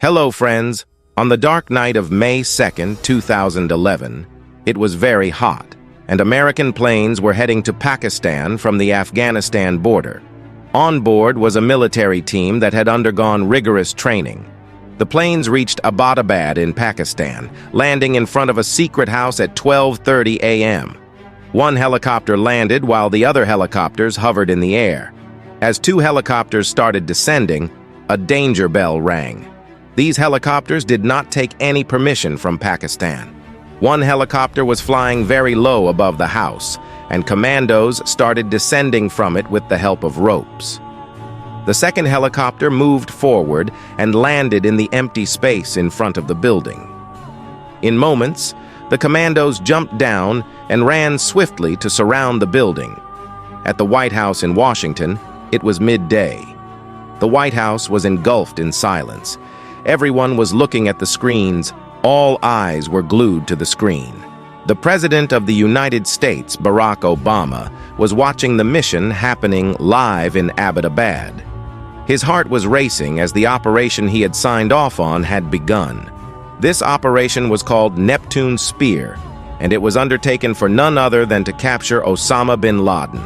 Hello, friends. On the dark night of May 2nd, 2011, it was very hot, and American planes were heading to Pakistan from the Afghanistan border. On board was a military team that had undergone rigorous training. The planes reached Abbottabad in Pakistan, landing in front of a secret house at 12:30 a.m. One helicopter landed while the other helicopters hovered in the air. As two helicopters started descending, a danger bell rang. These helicopters did not take any permission from Pakistan. One helicopter was flying very low above the house, and commandos started descending from it with the help of ropes. The second helicopter moved forward and landed in the empty space in front of the building. In moments, the commandos jumped down and ran swiftly to surround the building. At the White House in Washington, it was midday. The White House was engulfed in silence. Everyone was looking at the screens. All eyes were glued to the screen. The President of the United States, Barack Obama, was watching the mission happening live in Abbottabad. His heart was racing as the operation he had signed off on had begun. This operation was called Neptune Spear, and it was undertaken for none other than to capture Osama Bin Laden.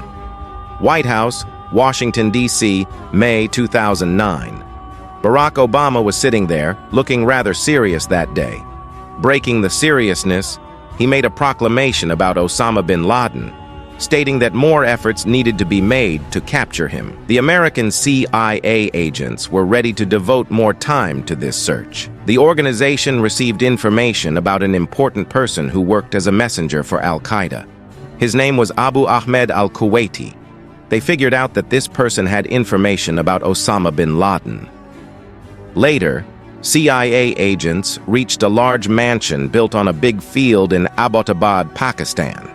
White House, Washington, D.C., May 2009. Barack Obama was sitting there, looking rather serious that day. Breaking the seriousness, he made a proclamation about Osama bin Laden, stating that more efforts needed to be made to capture him. The American CIA agents were ready to devote more time to this search. The organization received information about an important person who worked as a messenger for Al-Qaeda. His name was Abu Ahmed al-Kuwaiti. They figured out that this person had information about Osama bin Laden. Later, CIA agents reached a large mansion built on a big field in Abbottabad, Pakistan.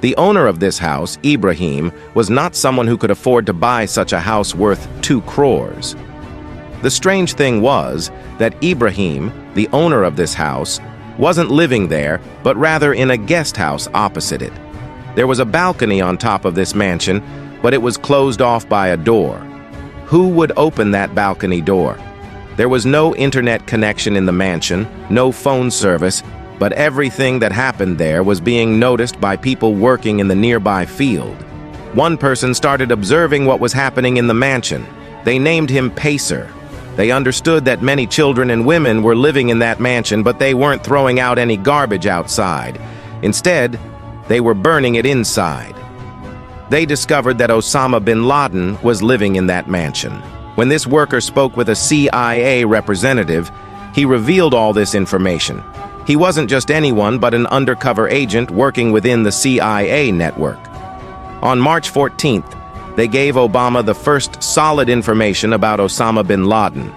The owner of this house, Ibrahim, was not someone who could afford to buy such a house worth 2 crores. The strange thing was that Ibrahim, the owner of this house, wasn't living there, but rather in a guest house opposite it. There was a balcony on top of this mansion, but it was closed off by a door. Who would open that balcony door? There was no internet connection in the mansion, no phone service, but everything that happened there was being noticed by people working in the nearby field. One person started observing what was happening in the mansion. They named him Pacer. They understood that many children and women were living in that mansion, but they weren't throwing out any garbage outside. Instead, they were burning it inside. They discovered that Osama bin Laden was living in that mansion. When this worker spoke with a CIA representative, he revealed all this information. He wasn't just anyone but an undercover agent working within the CIA network. On March 14th, they gave Obama the first solid information about Osama bin Laden.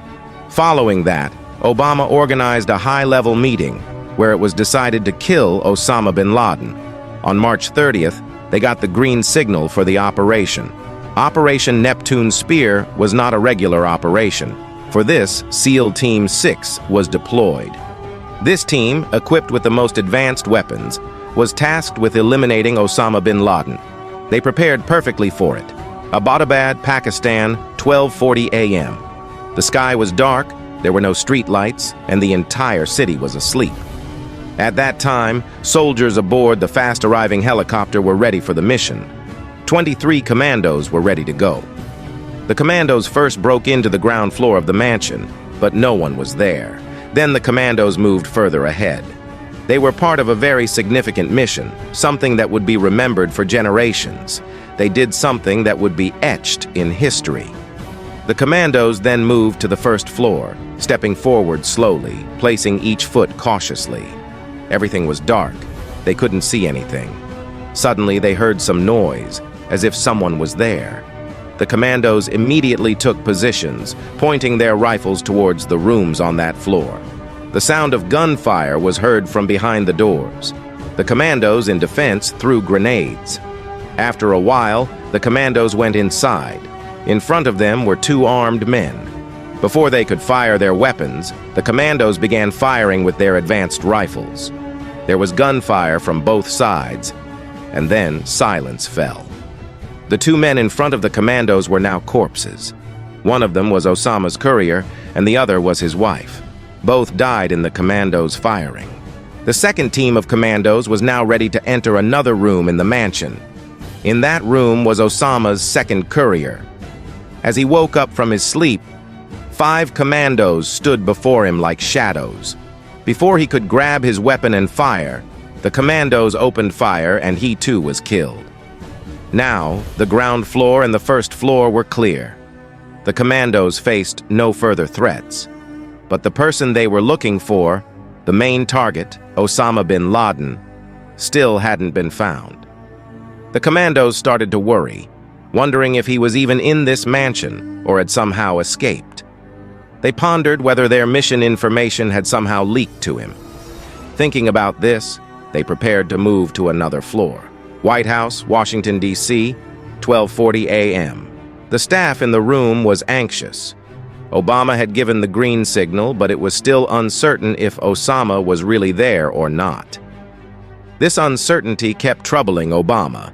Following that, Obama organized a high-level meeting where it was decided to kill Osama bin Laden. On March 30th, they got the green signal for the operation. Operation Neptune Spear was not a regular operation. For this, SEAL Team 6 was deployed. This team, equipped with the most advanced weapons, was tasked with eliminating Osama bin Laden. They prepared perfectly for it. Abbottabad, Pakistan, 12:40 a.m. The sky was dark, there were no street lights, and the entire city was asleep. At that time, soldiers aboard the fast-arriving helicopter were ready for the mission. 23 commandos were ready to go. The commandos first broke into the ground floor of the mansion, but no one was there. Then the commandos moved further ahead. They were part of a very significant mission, something that would be remembered for generations. They did something that would be etched in history. The commandos then moved to the first floor, stepping forward slowly, placing each foot cautiously. Everything was dark. They couldn't see anything. Suddenly, they heard some noise, as if someone was there. The commandos immediately took positions, pointing their rifles towards the rooms on that floor. The sound of gunfire was heard from behind the doors. The commandos, in defense, threw grenades. After a while, the commandos went inside. In front of them were 2 armed men. Before they could fire their weapons, the commandos began firing with their advanced rifles. There was gunfire from both sides, and then silence fell. The 2 men in front of the commandos were now corpses. One of them was Osama's courier, and the other was his wife. Both died in the commandos' firing. The second team of commandos was now ready to enter another room in the mansion. In that room was Osama's second courier. As he woke up from his sleep, 5 commandos stood before him like shadows. Before he could grab his weapon and fire, the commandos opened fire and he too was killed. Now, the ground floor and the first floor were clear. The commandos faced no further threats. But the person they were looking for, the main target, Osama Bin Laden, still hadn't been found. The commandos started to worry, wondering if he was even in this mansion or had somehow escaped. They pondered whether their mission information had somehow leaked to him. Thinking about this, they prepared to move to another floor. White House, Washington, D.C., 12:40 a.m. The staff in the room was anxious. Obama had given the green signal, but it was still uncertain if Osama was really there or not. This uncertainty kept troubling Obama.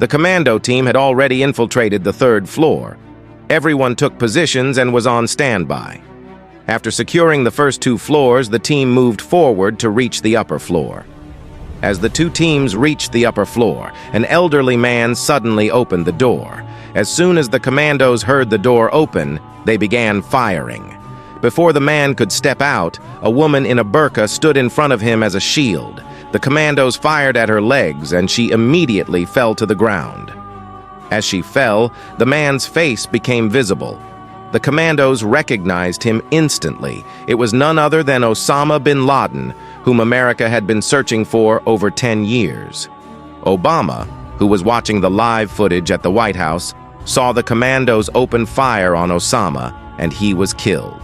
The commando team had already infiltrated the 3rd floor. Everyone took positions and was on standby. After securing the first 2 floors, the team moved forward to reach the upper floor. As the 2 teams reached the upper floor, an elderly man suddenly opened the door. As soon as the commandos heard the door open, they began firing. Before the man could step out, a woman in a burqa stood in front of him as a shield. The commandos fired at her legs and she immediately fell to the ground. As she fell, the man's face became visible. The commandos recognized him instantly. It was none other than Osama bin Laden, whom America had been searching for over 10 years. Obama, who was watching the live footage at the White House, saw the commandos open fire on Osama, and he was killed.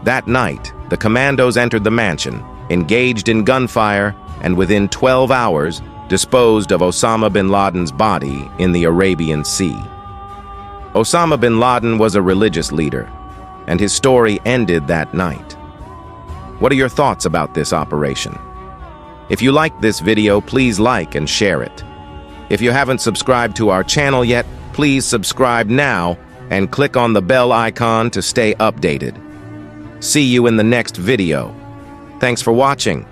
That night, the commandos entered the mansion, engaged in gunfire, and within 12 hours, disposed of Osama bin Laden's body in the Arabian Sea. Osama bin Laden was a religious leader, and his story ended that night. What are your thoughts about this operation? If you liked this video, please like and share it. If you haven't subscribed to our channel yet, please subscribe now and click on the bell icon to stay updated. See you in the next video. Thanks for watching.